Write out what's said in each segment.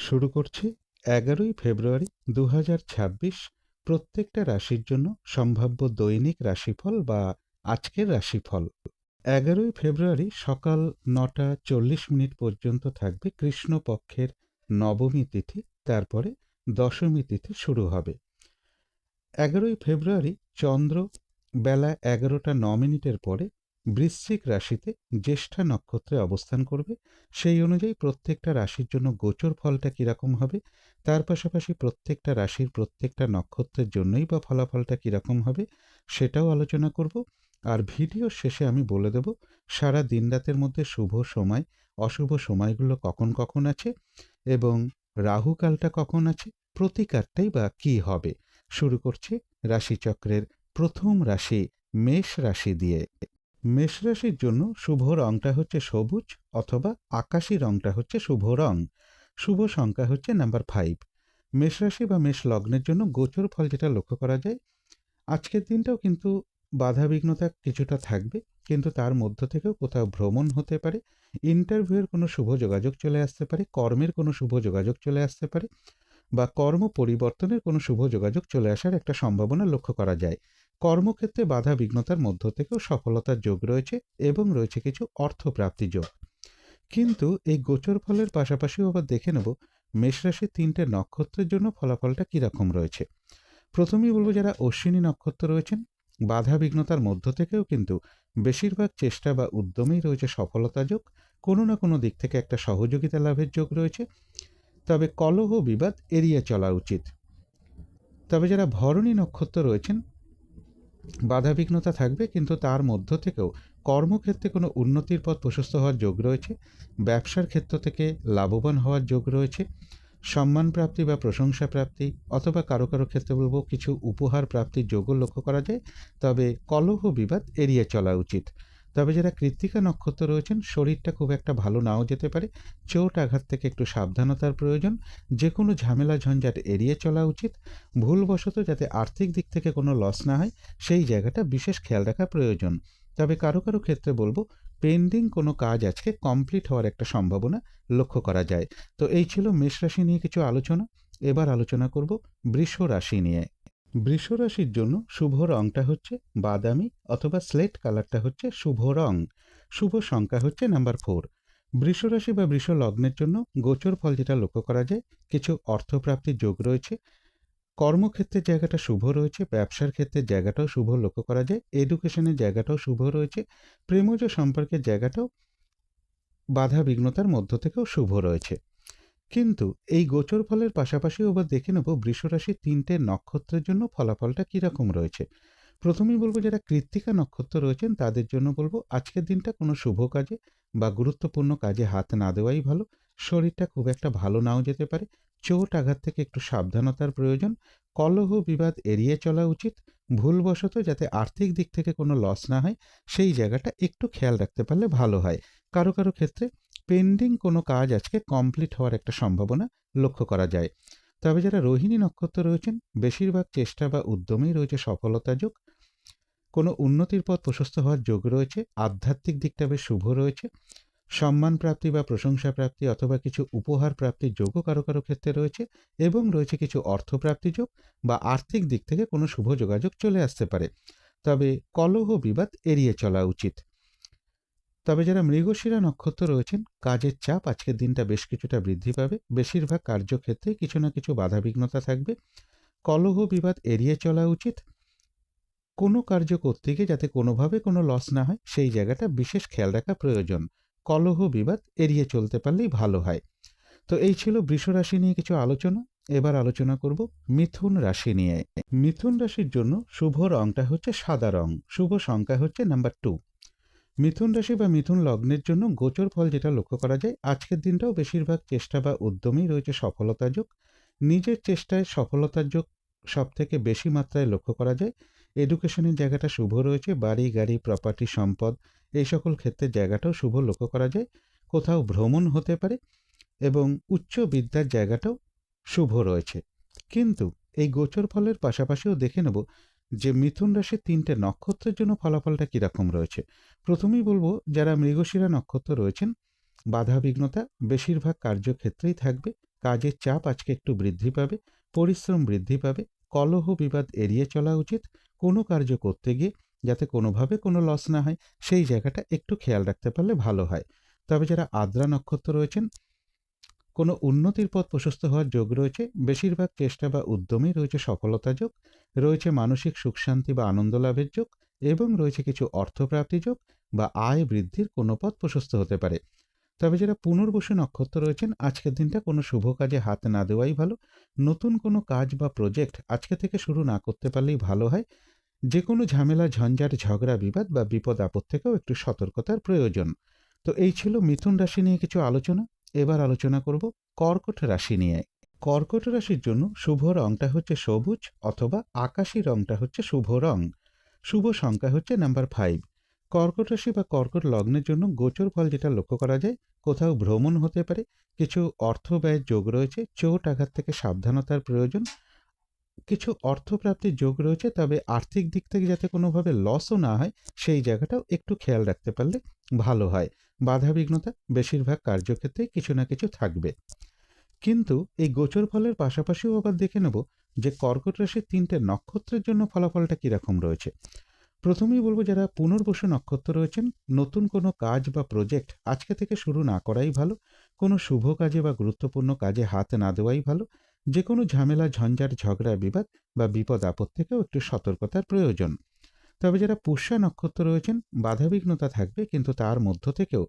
শুরু করছি 11ই ফেব্রুয়ারি 2026 প্রত্যেকটা রাশির জন্য সম্ভাব্য দৈনিক রাশিফল বা আজকের রাশিফল। 11ই ফেব্রুয়ারি সকাল 9টা 40 মিনিট পর্যন্ত থাকবে কৃষ্ণপক্ষের নবমী তিথি, তারপরে দশমী তিথি শুরু হবে। 11ই ফেব্রুয়ারি চন্দ্র বেলা 11টা 9 মিনিটের পরে বৃশ্চিক রাশিতে জ্যেষ্ঠা নক্ষত্রে অবস্থান করবে। সেই অনুযায়ী প্রত্যেকটা রাশির জন্য গোচর ফলটা কীরকম হবে, তার পাশাপাশি প্রত্যেকটা রাশির প্রত্যেকটা নক্ষত্রের জন্যই বা ফলাফলটা কীরকম হবে সেটাও আলোচনা করব। আর ভিডিওর শেষে আমি বলে দেব সারা দিন রাতের মধ্যে শুভ সময় অশুভ সময়গুলো কখন কখন আছে এবং রাহুকালটা কখন আছে, প্রতিকারটাই বা কী হবে। শুরু করছি রাশিচক্রের প্রথম রাশি মেষ রাশি দিয়ে। মেষ রাশির জন্য শুভ রংটা হচ্ছে সবুজ অথবা আকাশি রংটা হচ্ছে শুভ রং। শুভ সংখ্যা হচ্ছে নাম্বার 5। মেষ রাশি বা মেষ লগ্নের জন্য গোচর ফল যেটা লক্ষ্য করা যায়, আজকের দিনটাও কিন্তু বাধাবিঘ্নতা কিছুটা থাকবে, কিন্তু তার মধ্য থেকেও কোথাও ভ্রমণ হতে পারে, ইন্টারভিউয়ের কোনো শুভ যোগাযোগ চলে আসতে পারে, কর্মের কোনো শুভ যোগাযোগ চলে আসতে পারে বা কর্ম পরিবর্তনের কোনো শুভ যোগাযোগ চলে আসার একটা সম্ভাবনা লক্ষ্য করা যায়। কর্মক্ষেত্রে বাধা বিঘ্নতার মধ্য থেকেও সফলতার যোগ রয়েছে এবং রয়েছে কিছু অর্থপ্রাপ্তি যোগ। কিন্তু এই গোচর ফলের পাশাপাশিও আবার দেখে নেব মেষরাশির 3টে নক্ষত্রের জন্য ফলাফলটা কীরকম রয়েছে। প্রথমেই বলবো যারা অশ্বিনী নক্ষত্র রয়েছেন, বাধা বিঘ্নতার মধ্য থেকেও কিন্তু বেশিরভাগ চেষ্টা বা উদ্যমেই রয়েছে সফলতা যোগ, কোনো না কোনো দিক থেকে একটা সহযোগিতা লাভের যোগ রয়েছে। তবে কলহ বিবাদ এড়িয়ে চলা উচিত। তবে যারা ভরণী নক্ষত্র রয়েছেন, বাধাবিঘ্নতা থাকবে, কিন্তু তার মধ্য থেকেও কর্মক্ষেত্রে কোনো উন্নতির পথ প্রশস্ত হওয়ার যোগ রয়েছে, ব্যবসার ক্ষেত্র থেকে লাভবান হওয়ার যোগ রয়েছে, সম্মান প্রাপ্তি বা প্রশংসা প্রাপ্তি অথবা কারো কারো ক্ষেত্রে বলবো কিছু উপহার প্রাপ্তির যোগও লক্ষ্য করা যায়। তবে কলহ বিবাদ এড়িয়ে চলা উচিত। তবে যারা কৃত্তিকা নক্ষত্র রয়েছেন, শরীরটা খুব একটা ভালো নাও যেতে পারে, চোট আঘাত থেকে একটু সাবধানতার প্রয়োজন, যে কোনো ঝামেলা ঝঞ্ঝাট এড়িয়ে চলা উচিত। ভুলবশত যাতে আর্থিক দিক থেকে কোনো লস না হয় সেই জায়গাটা বিশেষ খেয়াল রাখা প্রয়োজন। তবে কারো কারো ক্ষেত্রে বলবো পেন্ডিং কোনো কাজ আজকে কমপ্লিট হওয়ার একটা সম্ভাবনা লক্ষ্য করা যায়। তো এই ছিল মেষ রাশি নিয়ে কিছু আলোচনা। এবার আলোচনা করব বৃষ রাশি নিয়ে। বৃষ রাশির জন্য শুভ রংটা হচ্ছে বাদামি অথবা স্লেট কালারটা হচ্ছে শুভ রং। শুভ সংখ্যা হচ্ছে নাম্বার 4। বৃষ রাশি বা বৃষ লগ্নের জন্য গোচর ফল যেটা লক্ষ্য করা যায়, কিছু অর্থপ্রাপ্তির যোগ রয়েছে, কর্মক্ষেত্রের জায়গাটা শুভ রয়েছে, ব্যবসার ক্ষেত্রের জায়গাটাও শুভ লক্ষ্য করা যায়, এডুকেশনের জায়গাটাও শুভ রয়েছে, প্রেমজ সম্পর্কের জায়গাটাও বাধা বিঘ্নতার মধ্য থেকেও শুভ রয়েছে। কিন্তু এই গোচর ফলের পাশাপাশিও আবার দেখে নেব বৃষরাশির 3টে নক্ষত্রের জন্য ফলাফলটা কীরকম রয়েছে। প্রথমেই বলবো যারা কৃত্তিকা নক্ষত্র রয়েছেন তাদের জন্য বলবো আজকের দিনটা কোনো শুভ কাজে বা গুরুত্বপূর্ণ কাজে হাত না দেওয়াই ভালো। শরীরটা খুব একটা ভালো নাও যেতে পারে, চোট আঘাত থেকে একটু সাবধানতার প্রয়োজন, কলহ বিবাদ এড়িয়ে চলা উচিত, ভুলবশত যাতে আর্থিক দিক থেকে কোনো লস না হয় সেই জায়গাটা একটু খেয়াল রাখতে পারলে ভালো হয়। কারো কারো ক্ষেত্রে পেন্ডিং কোনো কাজ আজকে কমপ্লিট হওয়ার একটা সম্ভাবনা লক্ষ্য করা যায়। তবে যারা রোহিণী নক্ষত্র রয়েছেন, বেশিরভাগ চেষ্টা বা উদ্যমেই রয়েছে সফলতা যোগ, কোনো উন্নতির পথ প্রশস্ত হওয়ার যোগ রয়েছে, আধ্যাত্মিক দিকটা বেশ শুভ রয়েছে, সম্মান প্রাপ্তি বা প্রশংসা প্রাপ্তি অথবা কিছু উপহার প্রাপ্তির যোগও কারো কারো ক্ষেত্রে রয়েছে এবং রয়েছে কিছু অর্থপ্রাপ্তি যোগ বা আর্থিক দিক থেকে কোনো শুভ যোগাযোগ চলে আসতে পারে। তবে কলহ বিবাদ এড়িয়ে চলা উচিত। তবে যারা মৃগশিরা নক্ষত্র রয়েছেন, কাজের চাপ আজকের দিনটা বেশ কিছুটা বৃদ্ধি পাবে, বেশিরভাগ কার্যক্ষেত্রে কিছু না কিছু বাধাবিঘ্নতা থাকবে, কলহ বিবাদ এড়িয়ে চলা উচিত। কোনো কার্য করতে গিয়ে যাতে কোনোভাবে কোনো লস না হয় সেই জায়গাটা বিশেষ খেয়াল রাখা প্রয়োজন। কলহ বিবাদ এড়িয়ে চলতে পারলেই ভালো হয়। তো এই ছিল বৃষ রাশি নিয়ে কিছু আলোচনা। এবার আলোচনা করব মিথুন রাশি নিয়ে। মিথুন রাশির জন্য শুভ রংটা হচ্ছে সাদা রং, শুভ সংখ্যা হচ্ছে নাম্বার 2। মিথুন রাশি বা মিথুন লগ্নের জন্য গোচর ফল যেটা লক্ষ্য করা যায়, আজকের দিনটাও বেশিরভাগ চেষ্টা বা উদ্যমেই রয়েছে সফলতা যোগ, নিজের চেষ্টায় সফলতার যোগ সব থেকে বেশি মাত্রায় লক্ষ্য করা যায়। এডুকেশনের জায়গাটা শুভ রয়েছে, বাড়ি গাড়ি প্রপার্টি সম্পদ এই সকল ক্ষেত্রের জায়গাটাও শুভ লক্ষ্য করা যায়, কোথাও ভ্রমণ হতে পারে এবং উচ্চ বিদ্যার জায়গাটাও শুভ রয়েছে। কিন্তু এই গোচর ফলের পাশাপাশিও দেখে নেব যে মিথুন রাশির 3টে নক্ষত্রের জন্য ফলাফলটা কীরকম রয়েছে। প্রথমেই বলবো যারা মৃগশিরা নক্ষত্র রয়েছেন, বাধা বিঘ্নতা বেশিরভাগ কার্যক্ষেত্রেই থাকবে, কাজের চাপ আজকে একটু বৃদ্ধি পাবে, পরিশ্রম বৃদ্ধি পাবে, কলহ বিবাদ এড়িয়ে চলা উচিত। কোনো কার্য করতে গিয়ে যাতে কোনোভাবে কোনো লস না হয় সেই জায়গাটা একটু খেয়াল রাখতে পারলে ভালো হয়। তবে যারা আদ্রা নক্ষত্র রয়েছেন, কোনো উন্নতির পথ প্রশস্ত হওয়ার যোগ রয়েছে, বেশিরভাগ চেষ্টা বা উদ্যমেই রয়েছে সফলতা যোগ, রয়েছে মানসিক সুখ শান্তি বা আনন্দ লাভের যোগ, এবং রয়েছে কিছু অর্থপ্রাপ্তি যোগ বা আয় বৃদ্ধির কোনো পথ প্রশস্ত হতে পারে। তবে যারা পুনর্বসু নক্ষত্র রয়েছেন, আজকের দিনটা কোনো শুভ কাজে হাত না দেওয়াই ভালো। নতুন কোনো কাজ বা প্রজেক্ট আজকে থেকে শুরু না করতে পারলেই ভালো হয়। যে কোনো ঝামেলা, ঝঞ্ঝাট, ঝগড়া, বিবাদ বা বিপদ আপদ থেকেও একটু সতর্কতার প্রয়োজন। তো এই ছিল মিথুন রাশি নিয়ে কিছু আলোচনা। এবার আলোচনা করব কর্কট রাশি নিয়ে। কর্কট রাশির জন্য শুভ রংটা হচ্ছে সবুজ অথবা আকাশী রংটা হচ্ছে শুভ রং। শুভ সংখ্যা হচ্ছে নাম্বার 5। কর্কট রাশি বা কর্কট লগ্নের জন্য গোচর ফল যেটা লক্ষ্য করা যায়, কোথাও ভ্রমণ হতে পারে, কিছু অর্থ ব্যয়ের যোগ রয়েছে, চোট আঘাত থেকে সাবধানতার প্রয়োজন, কিছু অর্থপ্রাপ্তির যোগ রয়েছে, তবে আর্থিক দিক থেকে যাতে কোনোভাবে লসও না হয় সেই জায়গাটাও একটু খেয়াল রাখতে পারলে ভালো হয়। বাধাবিঘ্নতা বেশিরভাগ কার্যক্ষেত্রেই কিছু না কিছু থাকবে। কিন্তু এই গোচর ফলের পাশাপাশিও আবার দেখে নেব যে কর্কট রাশির 3টে নক্ষত্রের জন্য ফলাফলটা কীরকম রয়েছে। প্রথমেই বলবো যারা পুনর্বসু নক্ষত্র রয়েছেন, নতুন কোনো কাজ বা প্রজেক্ট আজকে থেকে শুরু না করাই ভালো। কোনো শুভ কাজে বা গুরুত্বপূর্ণ কাজে হাত না দেওয়াই ভালো। যে কোনো ঝামেলা, ঝঞ্ঝাট, ঝগড়া, বিবাদ বা বিপদ আপদ থেকেও একটু সতর্কতার প্রয়োজন। তবে যারা পুষ্যা নক্ষত্র রয়েছেন, বাধাবিঘ্নতা থাকবে, কিন্তু তার মধ্য থেকেও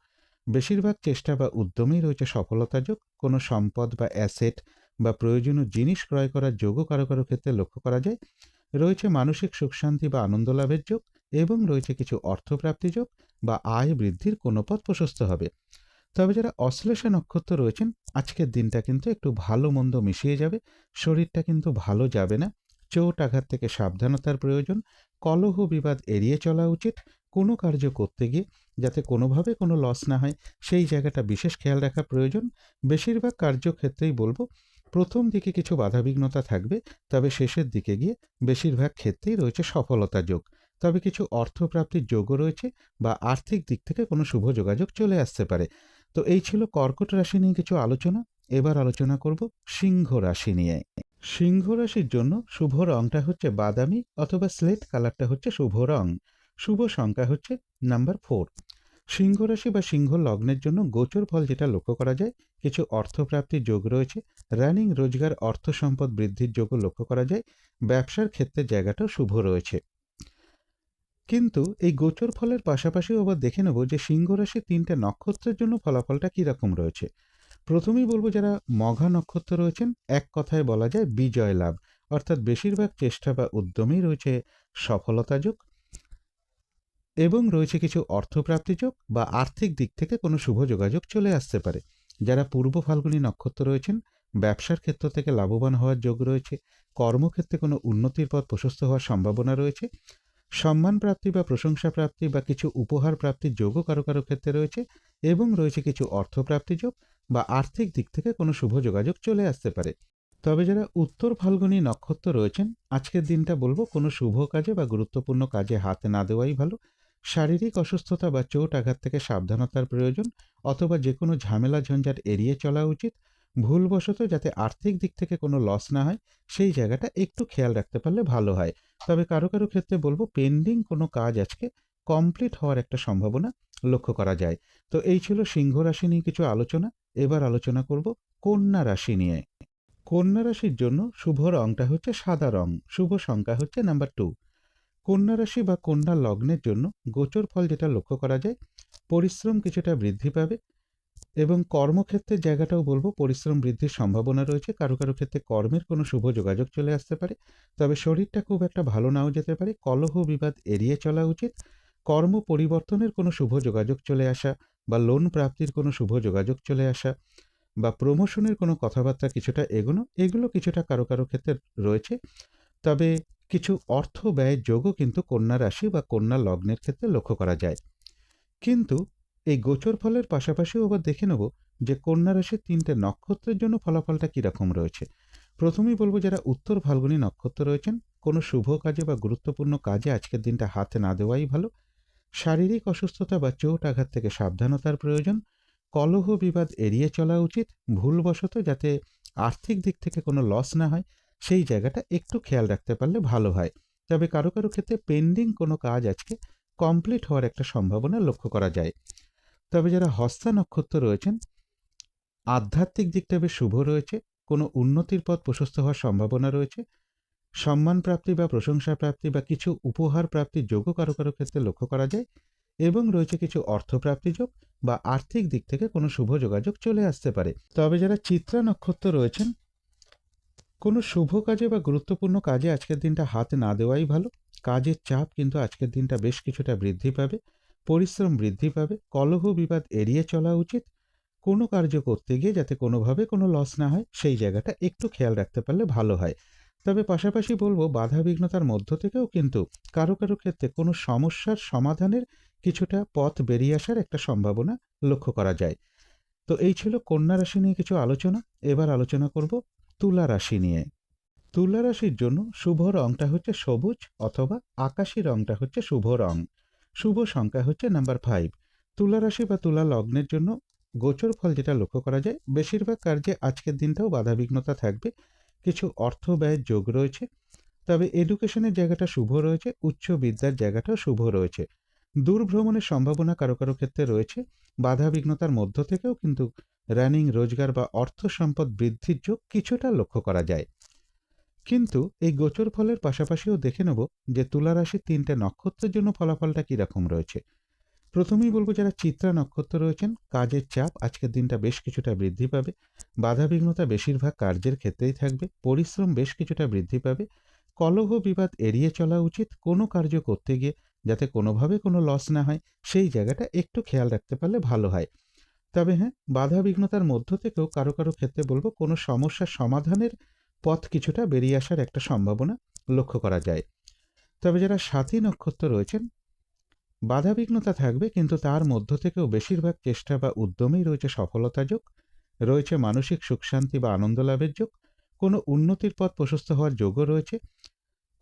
বেশিরভাগ চেষ্টা বা উদ্যমেই রয়েছে সফলতা যোগ। কোনো সম্পদ বা অ্যাসেট বা প্রয়োজনীয় জিনিস ক্রয় করার যোগও কারো কারো ক্ষেত্রে লক্ষ্য করা যায়। রয়েছে মানসিক সুখ শান্তি বা আনন্দ লাভের যোগ, এবং রয়েছে কিছু অর্থপ্রাপ্তি যোগ বা আয় বৃদ্ধির কোনো পথ প্রশস্ত হবে। তবে যারা অশ্লেষা নক্ষত্র রয়েছেন, আজকের দিনটা কিন্তু একটু ভালো মন্দ মিশিয়ে যাবে। শরীরটা কিন্তু ভালো যাবে না। চোট আঘাত থেকে সাবধানতার প্রয়োজন। কলহ বিবাদ এড়িয়ে চলা উচিত। কোনো কার্য করতে গিয়ে যাতে কোনোভাবে কোনো লস না হয় সেই জায়গাটা বিশেষ খেয়াল রাখা প্রয়োজন। বেশিরভাগ কার্যক্ষেত্রেই বলবো প্রথম দিকে কিছু বাধাবিঘ্নতা থাকবে, তবে শেষের দিকে গিয়ে বেশিরভাগ ক্ষেত্রেই রয়েছে সফলতা যোগ। তবে কিছু অর্থপ্রাপ্তির যোগও রয়েছে বা আর্থিক দিক থেকে কোনো শুভ যোগাযোগ চলে আসতে পারে। তো এই ছিল কর্কট রাশি নিয়ে কিছু আলোচনা। এবার আলোচনা করব সিংহ রাশি নিয়ে। সিংহ রাশির জন্য শুভ রংটা হচ্ছে বাদামি অথবা স্লেট কালারটা হচ্ছে শুভ রং। শুভ সংখ্যা হচ্ছে নাম্বার 4। সিংহ রাশি বা সিংহ লগ্নের জন্য গোচর ফল যেটা লক্ষ্য করা যায়, কিছু অর্থপ্রাপ্তির যোগ রয়েছে, রানিং রোজগার, অর্থ সম্পদ বৃদ্ধির যোগও লক্ষ্য করা যায়। ব্যবসার ক্ষেত্রে জায়গাটাও শুভ রয়েছে। কিন্তু এই গোচর ফলের পাশাপাশিও আবার দেখে নেব যে সিংহ রাশির 3টে নক্ষত্রের জন্য ফলাফলটা কীরকম রয়েছে। প্রথমেই বলবো যারা মঘা নক্ষত্র রয়েছেন, এক কথায় বলা যায় বিজয় লাভ, অর্থাৎ বেশিরভাগ চেষ্টা বা উদ্যমেই রয়েছে সফলতা যোগ, এবং রয়েছে কিছু অর্থপ্রাপ্তি যোগ বা আর্থিক দিক থেকে কোনো শুভ যোগাযোগ চলে আসতে পারে। যারা পূর্ব ফাল্গুনী নক্ষত্র রয়েছেন, ব্যবসার ক্ষেত্র থেকে লাভবান হওয়ার যোগ রয়েছে। কর্মক্ষেত্রে কোনো উন্নতির পথ প্রশস্ত হওয়ার সম্ভাবনা রয়েছে। সম্মান প্রাপ্তি বা প্রশংসা প্রাপ্তি বা কিছু উপহার প্রাপ্তির যোগও কারো কারো ক্ষেত্রে রয়েছে, এবং রয়েছে কিছু অর্থপ্রাপ্তি যোগ বা আর্থিক দিক থেকে কোনো শুভ যোগাযোগ চলে আসতে পারে। তবে যারা উত্তর ফাল্গুনী নক্ষত্র রয়েছেন, আজকের দিনটা বলবো কোনো শুভ কাজে বা গুরুত্বপূর্ণ কাজে হাত না দেওয়াই ভালো। শারীরিক অসুস্থতা বা চোট আঘাত থেকে সাবধানতার প্রয়োজন, অথবা যে কোনো ঝামেলা ঝঞ্ঝাট এড়িয়ে চলা উচিত। ভুলবশত যাতে আর্থিক দিক থেকে কোনো লস না হয় সেই জায়গাটা একটু খেয়াল রাখতে পারলে ভালো হয়। তবে কারো কারো ক্ষেত্রে বলবো পেন্ডিং কোনো কাজ আজকে কমপ্লিট হওয়ার একটা সম্ভাবনা লক্ষ্য করা যায়। তো এই ছিল সিংহ রাশি নিয়ে কিছু আলোচনা। এবার আলোচনা করব কন্যা রাশি নিয়ে। কন্যা রাশির জন্য শুভ রংটা হচ্ছে সাদা রং। শুভ সংখ্যা হচ্ছে নাম্বার 2। কন্যা রাশি বা কন্যা লগ্নের জন্য গোচর ফল যেটা লক্ষ্য করা যায়, পরিশ্রম কিছুটা বৃদ্ধি পাবে, এবং কর্মক্ষেত্রের জায়গাটাও বলবো পরিশ্রম বৃদ্ধির সম্ভাবনা রয়েছে। কারো কারো ক্ষেত্রে কর্মের কোনো শুভ যোগাযোগ চলে আসতে পারে, তবে শরীরটা খুব একটা ভালো নাও যেতে পারে। কলহ বিবাদ এড়িয়ে চলা উচিত। কর্ম পরিবর্তনের কোনো শুভ যোগাযোগ চলে আসা বা লোন প্রাপ্তির কোনো শুভ যোগাযোগ চলে আসা বা প্রমোশনের কোনো কথাবার্তা কিছুটা এগোনো, এগুলো কিছুটা কারো কারো ক্ষেত্রে রয়েছে। তবে কিছু অর্থ ব্যয়ের যোগও কিন্তু কন্যা রাশি বা কন্যা লগ্নের ক্ষেত্রে লক্ষ্য করা যায়। কিন্তু এই গোচর ফলের পাশাপাশিও আবার দেখে নেব যে কন্যা রাশির 3টে নক্ষত্রের জন্য ফলাফলটা কীরকম রয়েছে। প্রথমেই বলবো যারা উত্তর ফাল্গুনী নক্ষত্র রয়েছেন, কোনো শুভ কাজে বা গুরুত্বপূর্ণ কাজে আজকের দিনটা হাত না দেওয়াই ভালো। শারীরিক অসুস্থতা বা চোট আঘাত থেকে সাবধানতার প্রয়োজন। কলহ বিবাদ এড়িয়ে চলা উচিত। ভুলবশত যাতে আর্থিক দিক থেকে কোনো লস না হয়, সেই জায়গাটা একটু খেয়াল রাখতে পারলে ভালো হয়। তবে কারো কারো ক্ষেত্রে পেন্ডিং কোনো কাজ আজকে কমপ্লিট হওয়ার একটা সম্ভাবনা লক্ষ্য করা যায়। তবে যারা হস্তা নক্ষত্র রয়েছেন, আধ্যাত্মিক দিকটা বেশ শুভ রয়েছে। কোনো উন্নতির পথ প্রশস্ত হওয়ার সম্ভাবনা রয়েছে। সম্মান প্রাপ্তি বা প্রশংসা প্রাপ্তি বা কিছু উপহার প্রাপ্তির যোগও কারো কারো ক্ষেত্রে লক্ষ্য করা যায়, এবং রয়েছে কিছু অর্থপ্রাপ্তি যোগ বা আর্থিক দিক থেকে কোনো শুভ যোগাযোগ চলে আসতে পারে। তবে যারা চিত্রা নক্ষত্র রয়েছেন, কোনো শুভ কাজে বা গুরুত্বপূর্ণ কাজে আজকের দিনটা হাত না দেওয়াই ভালো। কাজের চাপ কিন্তু আজকের দিনটা বেশ কিছুটা বৃদ্ধি পাবে, পরিশ্রম বৃদ্ধি পাবে, কলহ বিবাদ এড়িয়ে চলা উচিত। কোনো কার্য করতে গিয়ে যাতে কোনোভাবে কোনো লস না হয়, সেই জায়গাটা একটু খেয়াল রাখতে পারলে ভালো হয়। তবে পাশাপাশি বলবো, বাধা বিঘ্নতার মধ্য থেকেও কিন্তু কারো কারো ক্ষেত্রে কোনো সমস্যার সমাধানের কিছুটা পথ বেরিয়ে আসার একটা সম্ভাবনা লক্ষ্য করা যায়। তো এই ছিল কন্যা রাশি নিয়ে কিছু আলোচনা। এবার আলোচনা করব তুলা রাশি নিয়ে। তুলা রাশির জন্য শুভ রংটা হচ্ছে সবুজ অথবা আকাশী রংটা হচ্ছে শুভ রং। শুভ সংখ্যা হচ্ছে নাম্বার 5। তুলা রাশি বা তুলা লগ্নের জন্য গোচর ফল যেটা লক্ষ্য করা যায়, বেশিরভাগ কার্যে আজকের দিনটাও বাধাবিঘ্নতা থাকবে, কিছু অর্থ ব্যয়ের যোগ রয়েছে। তবে এডুকেশনের জায়গাটা শুভ রয়েছে, উচ্চ বিদ্যার জায়গাটাও শুভ রয়েছে। দূর ভ্রমণের সম্ভাবনা কারো কারো ক্ষেত্রে রয়েছে। বাধা বিঘ্নতার মধ্য থেকেও কিন্তু রানিং রোজগার বা অর্থ সম্পদ বৃদ্ধির যোগ কিছুটা লক্ষ্য করা যায়। কিন্তু এই গোচর ফলের পাশাপাশিও দেখে নেব যে তুলা রাশির 3টে নক্ষত্রের জন্য ফলাফলটা কীরকম রয়েছে। প্রথমেই বলবো, যারা চিত্রা নক্ষত্র রয়েছেন, কাজের চাপ আজকের দিনটা বেশ কিছুটা বৃদ্ধি পাবে। বাধাবিঘ্নতা বেশিরভাগ কার্যের ক্ষেত্রেই থাকবে, পরিশ্রম বেশ কিছুটা বৃদ্ধি পাবে। কলহ বিবাদ এড়িয়ে চলা উচিত। কোনো কার্য করতে গিয়ে যাতে কোনোভাবে কোনো লস না হয়, সেই জায়গাটা একটু খেয়াল রাখতে পারলে ভালো হয়। তবে হ্যাঁ, বাধা বিঘ্নতার মধ্য থেকেও কারো কারো ক্ষেত্রে বলবো, কোনো সমস্যার সমাধানের পথ কিছুটা বেরিয়ে আসার একটা সম্ভাবনা লক্ষ্য করা যায়। তবে যারা সাথী নক্ষত্র রয়েছেন, বাধাবিঘ্নতা থাকবে, কিন্তু তার মধ্য থেকেও বেশিরভাগ চেষ্টা বা উদ্যমেই রয়েছে সফলতা যোগ, রয়েছে মানসিক সুখ শান্তি বা আনন্দ লাভের যোগ, কোনো উন্নতির পথ প্রশস্ত হওয়ার যোগও রয়েছে,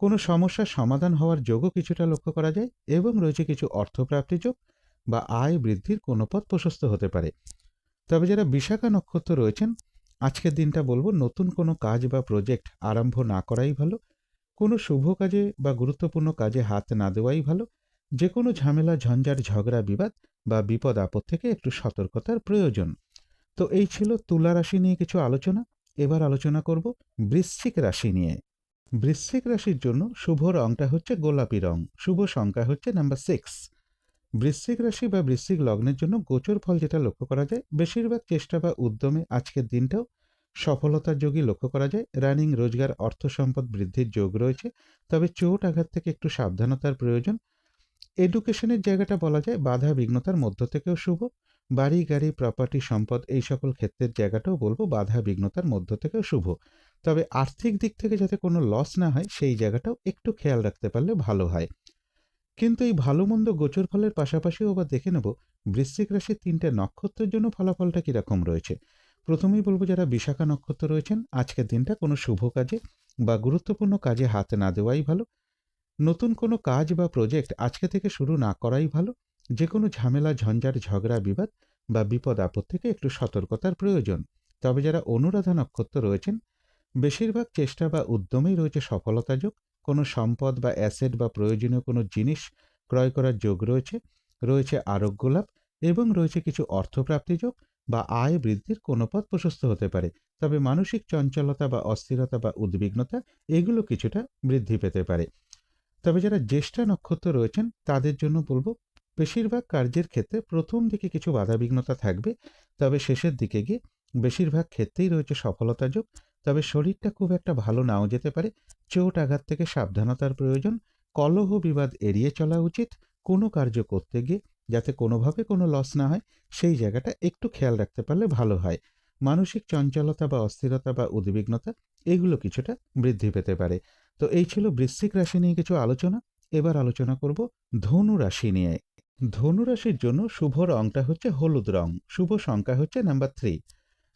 কোনো সমস্যার সমাধান হওয়ার যোগও কিছুটা লক্ষ্য করা যায়, এবং রয়েছে কিছু অর্থপ্রাপ্তি যোগ বা আয় বৃদ্ধির কোনো পথ প্রশস্ত হতে পারে। তবে যারা বিশাখা নক্ষত্র রয়েছেন, আজকের দিনটা বলবো নতুন কোনো কাজ বা প্রজেক্ট আরম্ভ না করাই ভালো। কোনো শুভ কাজে বা গুরুত্বপূর্ণ কাজে হাত না দেওয়াই ভালো। যে কোনো ঝামেলা ঝঞ্ঝাট ঝগড়া বিবাদ বা বিপদ আপদ থেকে একটু সতর্কতার প্রয়োজন। তো এই ছিল তুলা রাশি নিয়ে কিছু আলোচনা। এবার আলোচনা করব বৃশ্চিক রাশি নিয়ে। বৃশ্চিক রাশির জন্য শুভ রংটা হচ্ছে গোলাপি রং। শুভ সংখ্যা হচ্ছে নাম্বার 6। বৃশ্চিক রাশি বা বৃশ্চিক লগ্নের জন্য গোচর ফল যেটা লক্ষ্য করা যায়, বেশিরভাগ চেষ্টা বা উদ্যমে আজকের দিনটাও সফলতার যোগই লক্ষ্য করা যায়। রানিং রোজগার অর্থ সম্পদ বৃদ্ধির যোগ রয়েছে, তবে চোট আঘাত থেকে একটু সাবধানতার প্রয়োজন। এডুকেশনের জায়গাটা বলা যায় বাধা বিঘ্নতার মধ্য থেকেও শুভ। বাড়ি গাড়ি প্রপার্টি সম্পদ এই সকল ক্ষেত্রের জায়গাটাও বলবো বাধা বিঘ্নতার মধ্য থেকেও শুভ। তবে আর্থিক দিক থেকে যাতে কোনো লস না হয়, সেই জায়গাটাও একটু খেয়াল রাখতে পারলে ভালো হয়। কিন্তু এই ভালো মন্দ গোচর ফলের পাশাপাশিও আবার দেখে নেব বৃশ্চিক রাশির 3টে নক্ষত্রের জন্য ফলাফলটা কীরকম রয়েছে। প্রথমেই বলবো, যারা বিশাখা নক্ষত্র রয়েছেন, আজকের দিনটা কোনো শুভ কাজে বা গুরুত্বপূর্ণ কাজে হাত না দেওয়াই ভালো। নতুন কোনো কাজ বা প্রজেক্ট আজকে থেকে শুরু না করাই ভালো। যে কোনো ঝামেলা ঝঞ্ঝাট ঝগড়া বিবাদ বা বিপদ আপদ থেকে একটু সতর্কতার প্রয়োজন। তবে যারা অনুরাধা নক্ষত্র রয়েছেন, বেশিরভাগ চেষ্টা বা উদ্যমেই রয়েছে সফলতা যোগ। কোনো সম্পদ বা অ্যাসেট বা প্রয়োজনীয় কোনো জিনিস ক্রয় করার যোগ রয়েছে, রয়েছে আরোগ্য লাভ, এবং রয়েছে কিছু অর্থপ্রাপ্তি যোগ বা আয় বৃদ্ধির কোনো পথ প্রশস্ত হতে পারে। তবে মানসিক চঞ্চলতা বা অস্থিরতা বা উদ্বিগ্নতা এগুলো কিছুটা বৃদ্ধি পেতে পারে। তবে যারা জ্যেষ্ঠা নক্ষত্র রয়েছেন, তাদের জন্য বলবো, বেশিরভাগ কার্যের ক্ষেত্রে প্রথম দিকে কিছু বাধাবিঘ্নতা থাকবে, তবে শেষের দিকে গিয়ে বেশিরভাগ ক্ষেত্রেই রয়েছে সফলতা যোগ। তবে শরীরটা খুব একটা ভালো নাও যেতে পারে। চোট আঘাত থেকে সাবধানতার প্রয়োজন। কলহ বিবাদ এড়িয়ে চলা উচিত। কোনো কার্য করতে গিয়ে যাতে কোনোভাবে কোনো লস না হয়, সেই জায়গাটা একটু খেয়াল রাখতে পারলে ভালো হয়। মানসিক চঞ্চলতা বা অস্থিরতা বা উদ্বিগ্নতা এগুলো কিছুটা বৃদ্ধি পেতে পারে। তো এই ছিল বৃশ্চিক রাশি নিয়ে কিছু আলোচনা। এবার আলোচনা করব ধনু রাশি নিয়ে। ধনু রাশির জন্য শুভ রংটা হচ্ছে হলুদ রং। শুভ সংখ্যা হচ্ছে নাম্বার 3।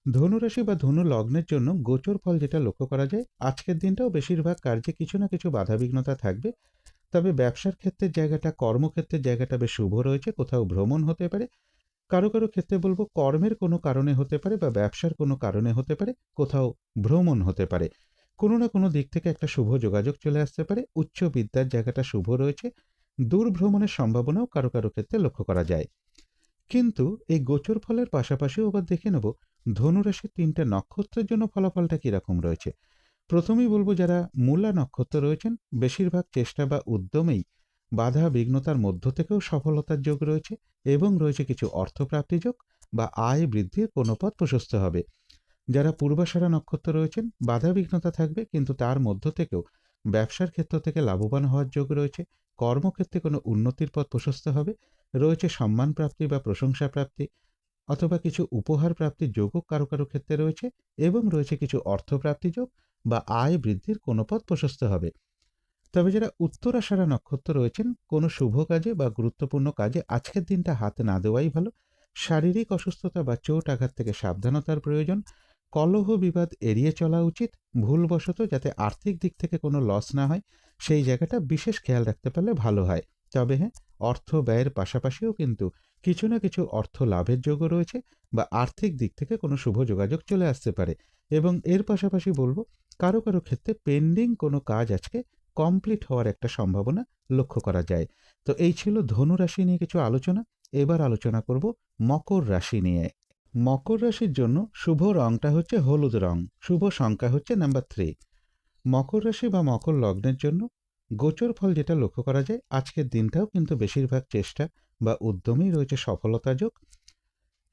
ধনু রাশি বা ধনু লগ্নের জন্য গোচর ফল যেটা লক্ষ্য করা যায়, আজকের দিনটাও বেশিরভাগ কার্যে কিছু না কিছু বাধাবিঘ্নতা থাকবে। তবে ব্যবসার ক্ষেত্রের জায়গাটা, কর্মক্ষেত্রের জায়গাটা বেশ শুভ রয়েছে। কোথাও ভ্রমণ হতে পারে, কারো কারো ক্ষেত্রে বলবো কর্মের কোনো কারণে হতে পারে বা ব্যবসার কোনো কারণে হতে পারে, কোথাও ভ্রমণ হতে পারে। কোনো না কোনো দিক থেকে একটা শুভ যোগাযোগ চলে আসতে পারে। উচ্চ বিদ্যার জায়গাটা শুভ রয়েছে। দূর ভ্রমণের সম্ভাবনাও কারো কারো ক্ষেত্রে লক্ষ্য করা যায়। কিন্তু এই গোচর ফলের পাশাপাশিও আবার দেখে নেব ধনুরাশির ৩ টে নক্ষত্রের জন্য ফলাফলটা কিরকম রয়েছে। প্রথমেই বলব যারা মূলা নক্ষত্র রয়েছেন, বেশিরভাগ চেষ্টা বা উদ্যমেই বাধা বিঘ্নতার মধ্য থেকেও সফলতার যোগ রয়েছে এবং রয়েছে কিছু অর্থপ্রাপ্তি যোগ বা আয় বৃদ্ধির কোনো পথ প্রশস্ত হবে। যারা পূর্বাষাঢ়া নক্ষত্র রয়েছেন, বাধা বিঘ্নতা থাকবে কিন্তু তার মধ্য থেকেও ব্যবসার ক্ষেত্র থেকে লাভবান হওয়ার যোগ রয়েছে। কর্মক্ষেত্রে কোনো উন্নতির পথ প্রশস্ত হবে। রয়েছে সম্মান প্রাপ্তি বা প্রশংসা প্রাপ্তি অথবা কিছু উপহার প্রাপ্তির যোগও কারো কারো ক্ষেত্রে রয়েছে এবং রয়েছে কিছু অর্থপ্রাপ্তি যোগ বা আয় বৃদ্ধির কোনো পথ প্রশস্ত হবে। তবে যারা উত্তরাষাঢ়া নক্ষত্র রয়েছেন, কোনো শুভ কাজে বা গুরুত্বপূর্ণ কাজে আজকের দিনটা হাত না দেওয়াই ভালো। শারীরিক অসুস্থতা বা চোট আঘাত থেকে সাবধানতার প্রয়োজন। কলহ বিবাদ এড়িয়ে চলা উচিত। ভুলবশত যাতে আর্থিক দিক থেকে কোনো লস না হয় সেই জায়গাটা বিশেষ খেয়াল রাখতে পারলে ভালো হয়। তবে হ্যাঁ, অর্থ ব্যয়ের পাশাপাশিও কিন্তু কিছু না কিছু অর্থ লাভের যোগও রয়েছে বা আর্থিক দিক থেকে কোনো শুভ যোগাযোগ চলে আসতে পারে। এবং এর পাশাপাশি বলবো কারো কারো ক্ষেত্রে পেন্ডিং কোনো কাজ আজকে কমপ্লিট হওয়ার একটা সম্ভাবনা লক্ষ্য করা যায়। তো এই ছিল ধনু রাশি নিয়ে কিছু আলোচনা। এবার আলোচনা করব মকর রাশি নিয়ে। মকর রাশির জন্য শুভ রংটা হচ্ছে হলুদ রং। শুভ সংখ্যা হচ্ছে নাম্বার 3। মকর রাশি বা মকর লগ্নের জন্য গোচর ফল যেটা লক্ষ্য করা যায়, আজকের দিনটাও কিন্তু বেশিরভাগ চেষ্টা বা উদ্যমেই রয়েছে সফলতা যোগ।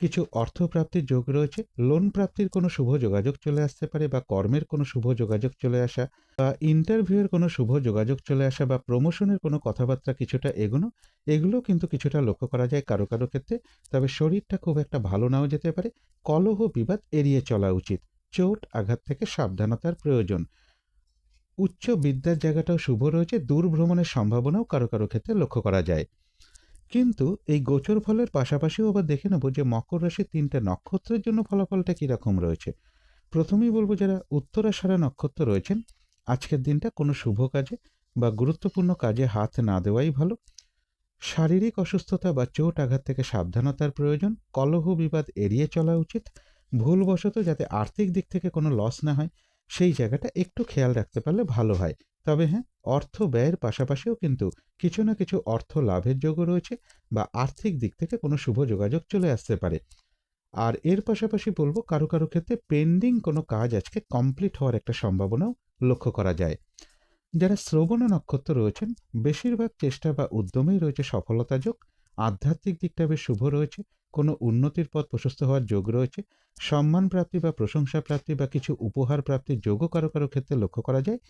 কিছু অর্থপ্রাপ্তির যোগ রয়েছে। লোন প্রাপ্তির কোনো শুভ যোগাযোগ চলে আসতে পারে বা কর্মের কোনো শুভ যোগাযোগ চলে আসা বা ইন্টারভিউয়ের কোনো শুভ যোগাযোগ চলে আসা বা প্রমোশনের কোনো কথাবার্তা কিছুটা এগোনো, এগুলো কিন্তু কিছুটা লক্ষ্য করা যায় কারো কারো ক্ষেত্রে। তবে শরীরটা খুব একটা ভালো নাও যেতে পারে। কলহ বিবাদ এড়িয়ে চলা উচিত। চোট আঘাত থেকে সাবধানতার প্রয়োজন। উচ্চ বিদ্যার জায়গাটাও শুভ রয়েছে। দূর ভ্রমণের সম্ভাবনাও কারো কারো ক্ষেত্রে লক্ষ্য করা যায়। কিন্তু এই গোচর ফলের পাশাপাশিও আবার দেখে নেব যে মকর রাশির 3টে নক্ষত্রের জন্য ফলাফলটা কীরকম রয়েছে। প্রথমেই বলবো যারা উত্তরাষাঢ়া নক্ষত্র রয়েছেন, আজকের দিনটা কোনো শুভ কাজে বা গুরুত্বপূর্ণ কাজে হাত না দেওয়াই ভালো। শারীরিক অসুস্থতা বা চোট আঘাত থেকে সাবধানতার প্রয়োজন। কলহ বিবাদ এড়িয়ে চলা উচিত। ভুলবশত যাতে আর্থিক দিক থেকে কোনো লস না হয় সেই জায়গাটা একটু খেয়াল রাখতে পারলে ভালো হয়। তবে হ্যাঁ, অর্থ ব্যয়ের পাশাপাশিও কিন্তু কিছু না কিছু অর্থ লাভের যোগও রয়েছে বা আর্থিক দিক থেকে কোনো শুভ যোগাযোগ চলে আসতে পারে। আর এর পাশাপাশি বলবো কারো কারো ক্ষেত্রে পেন্ডিং কোনো কাজ আজকে কমপ্লিট হওয়ার একটা সম্ভাবনাও লক্ষ্য করা যায়। যারা শ্রবণ নক্ষত্র রয়েছেন, বেশিরভাগ চেষ্টা বা উদ্যমেই রয়েছে সফলতা যোগ। আধ্যাত্মিক দিকটা বেশ শুভ রয়েছে। কোনো উন্নতির পথ প্রশস্ত হওয়ার যোগ রয়েছে। সম্মান প্রাপ্তি বা প্রশংসা প্রাপ্তি বা কিছু উপহার প্রাপ্তির যোগও কারো কারো ক্ষেত্রে লক্ষ্য করা যায়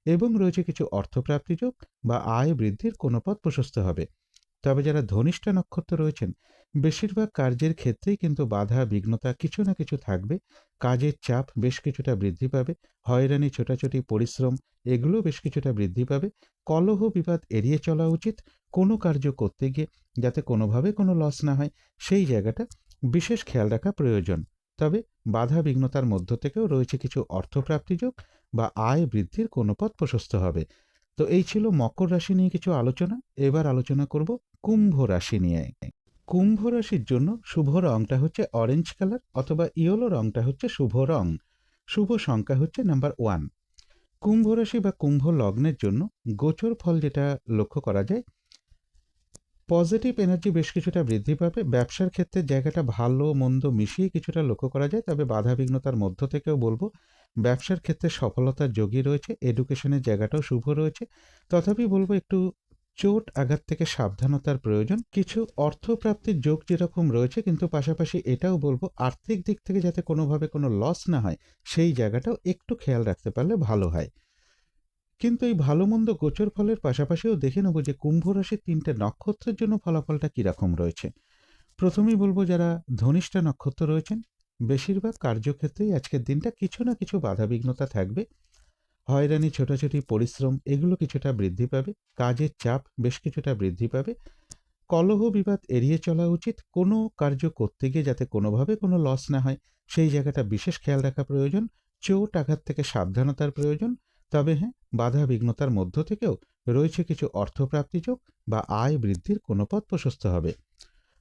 এবং রয়েছে কিছু অর্থপ্রাপ্তি যোগ বা আয় বৃদ্ধির কোনো পথ প্রশস্ত হবে। তবে যারা ধনিষ্ঠা নক্ষত্র রয়েছেন, বেশিরভাগ কার্যের ক্ষেত্রেই কিন্তু বাধা বিঘ্নতা কিছু না কিছু থাকবে। কাজের চাপ বেশ কিছুটা বৃদ্ধি পাবে। হয়রানি ছোটাছুটি পরিশ্রম এগুলো বেশ কিছুটা বৃদ্ধি পাবে। কলহ বিবাদ এড়িয়ে চলা উচিত। কোনো কার্য করতে গিয়ে যাতে কোনোভাবে কোনো লস না হয় সেই জায়গাটা বিশেষ খেয়াল রাখা প্রয়োজন। তবে বাধা বিঘ্নতার মধ্য থেকেও রয়েছে কিছু অর্থপ্রাপ্তি যোগ বা আয় বৃদ্ধির কোনো পথ প্রশস্ত হবে। তো এই ছিল মকর রাশি নিয়ে কিছু আলোচনা। এবার আলোচনা করব কুম্ভ রাশি নিয়ে। কুম্ভ রাশির জন্য শুভ রংটা হচ্ছে অরেঞ্জ কালার অথবা ইয়েলো রংটা হচ্ছে শুভ রং। শুভ সংখ্যা হচ্ছে নাম্বার 1। কুম্ভ রাশি বা কুম্ভ লগ্নের জন্য গোচর ফল যেটা লক্ষ্য করা যায়, পজিটিভ এনার্জি বেশ কিছুটা বৃদ্ধি পাবে। ব্যবসার ক্ষেত্রে জায়গাটা ভালো মন্দ মিশিয়ে কিছুটা লক্ষ্য করা যায়। তবে বাধা বিঘ্নতার মধ্য থেকেও বলবো ব্যবসার ক্ষেত্রে সফলতার যোগই রয়েছে। এডুকেশনের জায়গাটাও শুভ রয়েছে। তথাপি বলবো একটু চোট আঘাত থেকে সাবধানতার প্রয়োজন। কিছু অর্থপ্রাপ্তির যোগ যেরকম রয়েছে, কিন্তু পাশাপাশি এটাও বলবো আর্থিক দিক থেকে যাতে কোনোভাবে কোনো লস না হয় সেই জায়গাটাও একটু খেয়াল রাখতে পারলে ভালো হয়। কিন্তু এই ভালো মন্দ গোচর ফলের পাশাপাশিও দেখে নেব যে কুম্ভ রাশির 3টে নক্ষত্রের জন্য ফলাফলটা কীরকম রয়েছে। প্রথমেই বলবো যারা ধনিষ্ঠা নক্ষত্র রয়েছেন, বেশিরভাগ কার্যক্ষেত্রেই আজকের দিনটা কিছু না কিছু বাধাবিঘ্নতা থাকবে। হয়রানি ছোটাছুটি পরিশ্রম এগুলো কিছুটা বৃদ্ধি পাবে। কাজের চাপ বেশ কিছুটা বৃদ্ধি পাবে। কলহ বিবাদ এড়িয়ে চলা উচিত। কোনো কার্য করতে গিয়ে যাতে কোনোভাবে কোনো লস না হয় সেই জায়গাটা বিশেষ খেয়াল রাখা প্রয়োজন। চোট আঘাত থেকে সাবধানতার প্রয়োজন। তবে হ্যাঁ, বাধা বিঘ্নতার মধ্য থেকেও রয়েছে কিছু অর্থপ্রাপ্তি যোগ বা আয় বৃদ্ধির কোনো পথ প্রশস্ত হবে।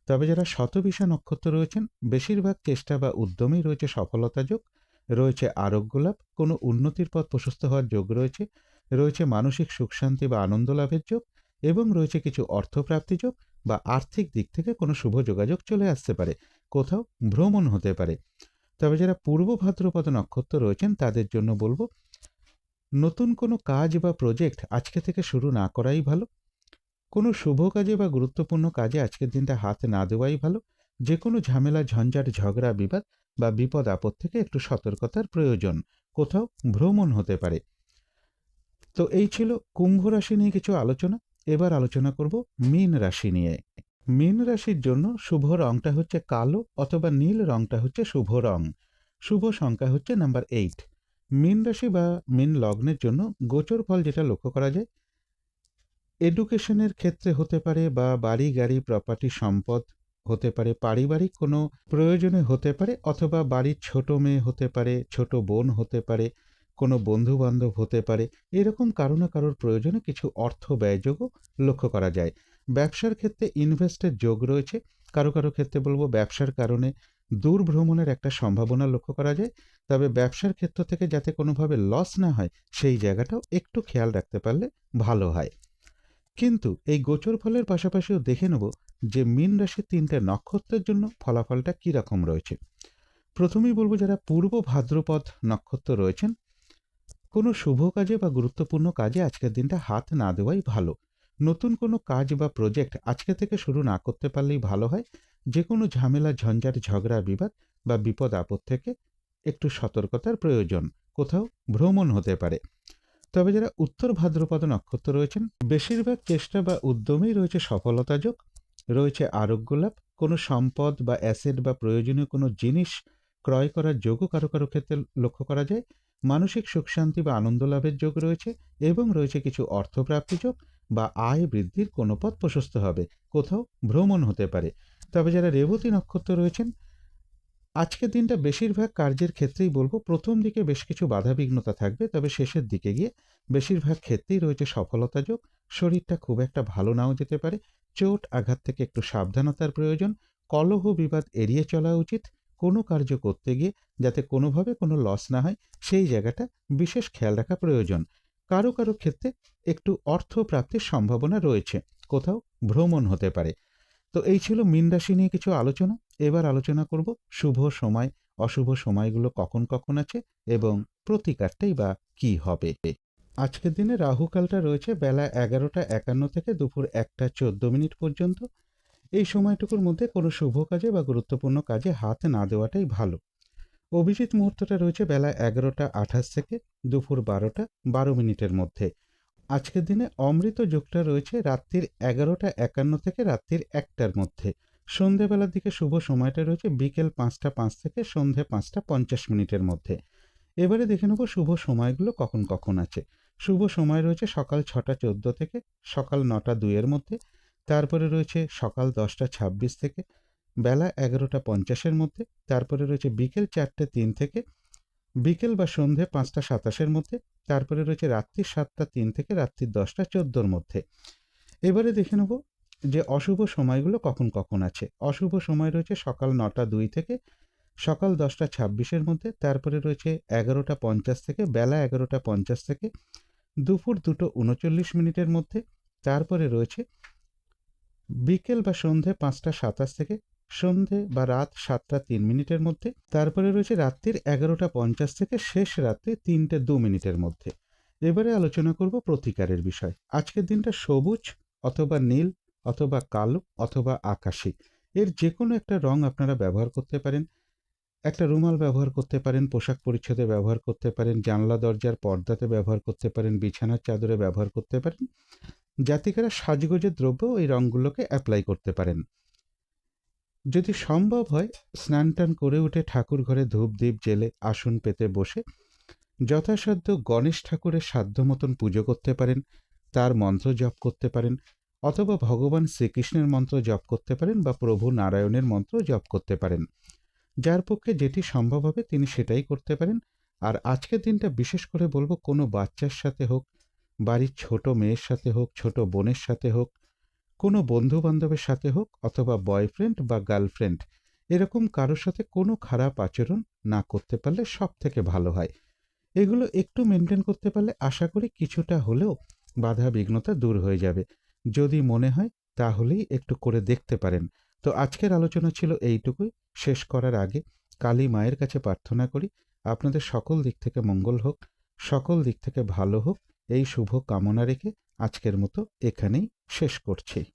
তবে যারা শতবিশা নক্ষত্র রয়েছেন, বেশিরভাগ চেষ্টা বা উদ্যমেই রয়েছে সফলতা যোগ, রয়েছে আরোগ্য লাভ, কোনো উন্নতির পথ প্রশস্ত হওয়ার যোগ রয়েছে, রয়েছে মানসিক সুখ শান্তি বা আনন্দ লাভের যোগ, এবং রয়েছে কিছু অর্থপ্রাপ্তি যোগ বা আর্থিক দিক থেকে কোনো শুভ যোগাযোগ চলে আসতে পারে, কোথাও ভ্রমণ হতে পারে। তবে যারা পূর্ব ভাদ্রপদ নক্ষত্র রয়েছেন তাদের জন্য বলবো, নতুন কোনো কাজ বা প্রজেক্ট আজকে থেকে শুরু না করাই ভালো। কোনো শুভ কাজে বা গুরুত্বপূর্ণ কাজে আজকের দিনটা হাত না দেওয়াই ভালো। যে কোনো ঝামেলা, ঝঞ্ঝাট, ঝগড়া, বিবাদ বা বিপদ আপদ থেকে একটু সতর্কতার প্রয়োজন, কোথাও ভ্রমণ হতে পারে। তো এই ছিল কুম্ভ রাশি নিয়ে কিছু আলোচনা। এবার আলোচনা করব মীন রাশি নিয়ে। মীন রাশির জন্য শুভ রংটা হচ্ছে কালো অথবা নীল, রংটা হচ্ছে শুভ রং। শুভ সংখ্যা হচ্ছে নাম্বার 8। মীন রাশি বা মীন লগ্নের জন্য গোচর ফল যেটা লক্ষ্য করা যায়, এডুকেশনের ক্ষেত্রে হতে পারে বা বাড়ি গাড়ি প্রপার্টি সম্পদ হতে পারে, পারিবারিক কোনো প্রয়োজনে হতে পারে, অথবা বাড়ির ছোট মেয়ে হতে পারে, ছোট বোন হতে পারে, কোনো বন্ধু বান্ধব হতে পারে, এরকম কারো না কারোর প্রয়োজনে কিছু অর্থ ব্যয়যোগও লক্ষ্য করা যায়। ব্যবসার ক্ষেত্রে ইনভেস্টের যোগ রয়েছে। কারো কারো ক্ষেত্রে বলবো ব্যবসার কারণে দূর ভ্রমণের একটা সম্ভাবনা লক্ষ্য করা যায়। তবে ব্যবসার ক্ষেত্র থেকে যাতে কোনোভাবে লস না হয় সেই জায়গাটাও একটু খেয়াল রাখতে পারলে ভালো হয়। কিন্তু এই গোচর ফলের পাশাপাশিও দেখে নেব যে মীন রাশির 3টে নক্ষত্রের জন্য ফলাফলটা কী রকম রয়েছে। প্রথমেই বলবো, যারা পূর্ব ভাদ্রপদ নক্ষত্র রয়েছেন, কোনো শুভ কাজে বা গুরুত্বপূর্ণ কাজে আজকের দিনটা হাত না দেওয়াই ভালো। নতুন কোনো কাজ বা প্রজেক্ট আজকে থেকে শুরু না করতে পারলেই ভালো হয়। যে কোনো ঝামেলা, ঝঞ্ঝাট, ঝগড়া, বিবাদ বা বিপদ আপদ থেকে একটু সতর্কতার প্রয়োজন, কোথাও ভ্রমণ হতে পারে। তবে যারা উত্তর ভাদ্রপদ নক্ষত্র রয়েছেন, বেশিরভাগ চেষ্টা বা উদ্যমেই রয়েছে সফলতা যোগ, রয়েছে আরোগ্য লাভ, কোনো সম্পদ বা অ্যাসেট বা প্রয়োজনীয় কোনো জিনিস ক্রয় করার যোগও কারো কারো ক্ষেত্রে লক্ষ্য করা যায়। মানসিক সুখ শান্তি বা আনন্দ লাভের যোগ রয়েছে, এবং রয়েছে কিছু অর্থপ্রাপ্তি যোগ বা আয় বৃদ্ধির কোনো পথ প্রশস্ত হবে, কোথাও ভ্রমণ হতে পারে। তবে যারা রেবতী নক্ষত্র রয়েছেন, আজকের দিনটা বেশিরভাগ কার্যের ক্ষেত্রেই বলবো প্রথম দিকে বেশ কিছু বাধাবিঘ্নতা থাকবে, তবে শেষের দিকে গিয়ে বেশিরভাগ ক্ষেত্রেই রয়েছে সফলতা যোগ। শরীরটা খুব একটা ভালো নাও যেতে পারে। চোট আঘাত থেকে একটু সাবধানতার প্রয়োজন। কলহ বিবাদ এড়িয়ে চলা উচিত। কোনো কার্য করতে গিয়ে যাতে কোনোভাবে কোনো লস না হয় সেই জায়গাটা বিশেষ খেয়াল রাখা প্রয়োজন। কারো কারো ক্ষেত্রে একটু অর্থ প্রাপ্তির সম্ভাবনা রয়েছে, কোথাও ভ্রমণ হতে পারে। তো এই ছিল মীন রাশি নিয়ে কিছু আলোচনা। এবার আলোচনা করব শুভ সময়, অশুভ সময়গুলো কখন কখন আছে এবং প্রতিকারটাই বা কি হবে। আজকের দিনে রাহুকালটা রয়েছে বেলা 11টা 51 থেকে দুপুর 1টা 14 মিনিট পর্যন্ত। এই সময়টুকুর মধ্যে কোনো শুভ কাজে বা গুরুত্বপূর্ণ কাজে হাত না দেওয়াটাই ভালো। অভিজিৎ মুহূর্তটা রয়েছে বেলা 11টা 28 থেকে দুপুর 12টা 12 মিনিটের মধ্যে। আজকের দিনে অমৃত যোগটা রয়েছে রাত্রির 11টা 51 থেকে রাত্রির 1টার মধ্যে। সন্ধেবেলার দিকে শুভ সময়টা রয়েছে বিকেল 5টা 5 থেকে সন্ধে 5টা 50 মিনিটের মধ্যে। এবারে দেখে নেব শুভ সময়গুলো কখন কখন আছে। শুভ সময় রয়েছে সকাল 6টা 14 থেকে সকাল 9টা 2 মধ্যে। তারপরে রয়েছে সকাল 10টা 26 থেকে বেলা 11টা 50-এর মধ্যে। তারপরে রয়েছে বিকেল 4টে 3 থেকে বিকেল বা সন্ধে 5টা 27-এর মধ্যে। তারপরে রয়েছে রাত্রি 7টা 3 থেকে রাত্রি 10টা 14-এর মধ্যে। এবারে দেখে নেব যে অশুভ সময়গুলো কখন কখন আছে। অশুভ সময় রয়েছে সকাল 9টা 2 থেকে সকাল 10টা 26-এর মধ্যে। তারপরে রয়েছে 11টা 50 থেকে বেলা 11টা 50 থেকে দুপুর 2টো 39 মিনিটের মধ্যে। তারপরে রয়েছে বিকেল বা সন্ধে 5টা 27 থেকে সন্ধে বা রাত 7টা 3 মিনিটের মধ্যে। তারপরে রয়েছে রাত্রির 11টা 50 থেকে শেষ রাত্রি 3টে 2 মিনিটের মধ্যে। এবারে আলোচনা করব প্রতিকারের বিষয়। আজকের দিনটা সবুজ অথবা নীল অথবা কালো অথবা আকাশি, এর যে কোনো একটা রং আপনারা ব্যবহার করতে পারেন। একটা রুমাল ব্যবহার করতে পারেন, পোশাক পরিচ্ছদে ব্যবহার করতে পারেন, জানলা দরজার পর্দাতে ব্যবহার করতে পারেন, বিছানার চাদরে ব্যবহার করতে পারেন। জাতিকারা সাজগোজের দ্রব্য এই রঙগুলোকে অ্যাপ্লাই করতে পারেন। যদি সম্ভব হয় স্নান টান করে উঠে ঠাকুর ঘরে ধূপ দ্বীপ জেলে আসন পেতে বসে যথাসাধ্য গণেশ ঠাকুরের সাধ্য মতন পুজো করতে পারেন, তার মন্ত্র জপ করতে পারেন, অথবা ভগবান শ্রীকৃষ্ণের মন্ত্র জপ করতে পারেন বা প্রভু নারায়ণের মন্ত্র জপ করতে পারেন। যার পক্ষে যেটি সম্ভব হবে তিনি সেটাই করতে পারেন। আর আজকের দিনটা বিশেষ করে বলবো কোনো বাচ্চার সাথে হোক, বাড়ির ছোট মেয়ের সাথে হোক, ছোট বোনের সাথে হোক, কোনো বন্ধু-বান্ধবের সাথে হোক অথবা বয়ফ্রেন্ড বা গার্লফ্রেন্ড, এরকম কারো সাথে কোনো খারাপ আচরণ না করতে পারলে সবথেকে ভালো হয়। এগুলো একটু মেনটেন করতে পারলে আশা করি কিছুটা হলেও বাধা বিঘ্নতা দূর হয়ে যাবে। যদি মনে হয় তাহলেই একটু করে দেখতে পারেন। তো আজকের আলোচনা ছিল এইটুকুই। শেষ করার আগে কালী মায়ের কাছে প্রার্থনা করি আপনাদের সকল দিক থেকে মঙ্গল হোক, সকল দিক থেকে ভালো হোক, এই শুভ কামনা রেখে আজকের মতো এখানেই শেষ করছি।